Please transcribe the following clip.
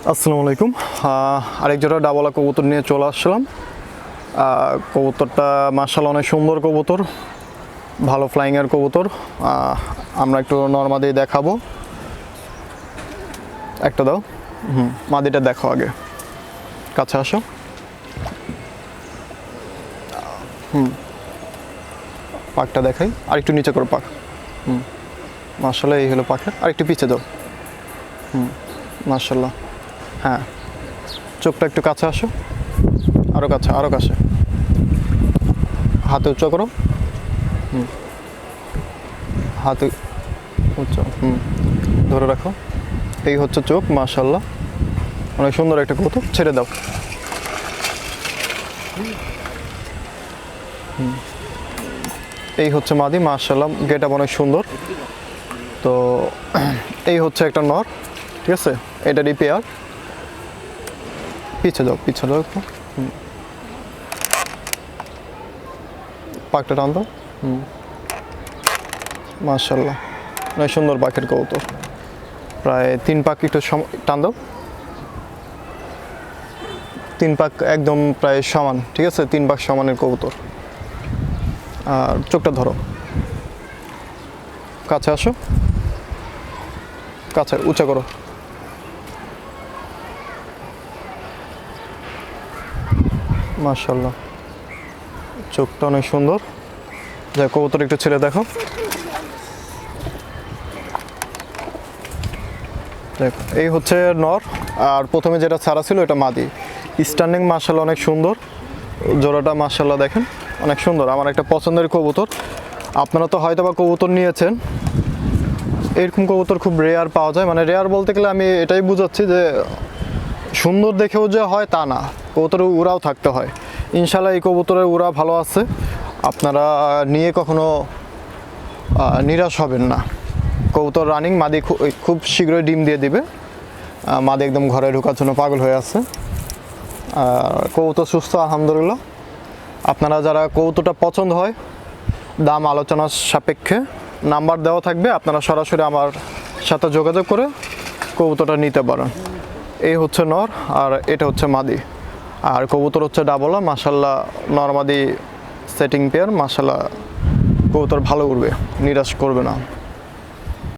আসসালামু আলাইকুম। আরেক জোড়া ডাবলা কবুতর নিয়ে চলে আসলাম। কবুতরটা মাশাআল্লাহ অনেক সুন্দর কবুতর, ভালো ফ্লাইংয়ের কবুতর। আমরা একটু নরমাদি দেখাবো। একটা দাও। মাদিটা দেখো আগে, কাছে আসো। পাকটা দেখাই, আর একটু নিচে করো পাক। মাশাআল্লাহ এই হলো পাখের, আর একটু পিছে দাও। মাশাআল্লাহ। হ্যাঁ, চোখটা একটু কাছে আসো, আরও কাছে, আরও কাছে। হাতে উঁচু করো। হাতে উঁচু, ধরে রাখো। এই হচ্ছে চোখ, মাশাআল্লাহ অনেক সুন্দর একটা কবুতর। ছেড়ে দাও। এই হচ্ছে মাদি, মাশাআল্লাহ গেটআপ অনেক সুন্দর। তো এই হচ্ছে একটা নর, ঠিক আছে, এটারই পেয়ার। পিছে যাও, পিছে যাও একটু। পাকটা টান দাও। মাশাআল্লাহ অনেক সুন্দর পাখির কবুতর। প্রায় 3 পাক একটু টান দাও। 3 পাক একদম প্রায় সমান, ঠিক আছে, 3 পাক সমানের কবুতর। আর চোখটা ধরো, কাছে আসো, কাছে উঁচা করো। মাশাআল্লাহ চোখটা অনেক সুন্দর। যা কবুতর একটু ছেড়ে দেখো। দেখো এই হচ্ছে নর, আর প্রথমে যেটা ছাড়া ছিল এটা মাদি। স্ট্যান্ডিং মাশাআল্লাহ অনেক সুন্দর। জোড়াটা মাশাআল্লাহ দেখেন অনেক সুন্দর, আমার একটা পছন্দের কবুতর। আপনারা তো হয়তো বা কবুতর নিয়েছেন, এরকম কবুতর খুব রেয়ার পাওয়া যায়। মানে রেয়ার বলতে গেলে আমি এটাই বুঝাচ্ছি যে সুন্দর দেখেও যে হয় তা না, কবুতরের উড়াও থাকতে হয়। ইনশাল্লাহ এই কবুতরের উড়া ভালো আছে, আপনারা নিয়ে কখনো নিরাশ হবেন না। কবুতর রানিং, মাদি খুব শীঘ্রই ডিম দিয়ে দিবে। মাদি একদম ঘরে ঢোকার জন্য পাগল হয়ে আছে। আর কবুতর সুস্থ আলহামদুলিল্লাহ। আপনারা যারা কবুতরটা পছন্দ হয়, দাম আলোচনার সাপেক্ষে নাম্বার দেওয়া থাকবে, আপনারা সরাসরি আমার সাথে যোগাযোগ করে কবুতরটা নিতে পারেন। এই হচ্ছে নর, আর এটা হচ্ছে মাদি। আর কবুতর হচ্ছে ডাবলা, মাশাআল্লাহ নর মাদি সেটিং পেয়ার। মাশাআল্লাহ কবুতর ভালো উড়বে, নিরাশ করবে না।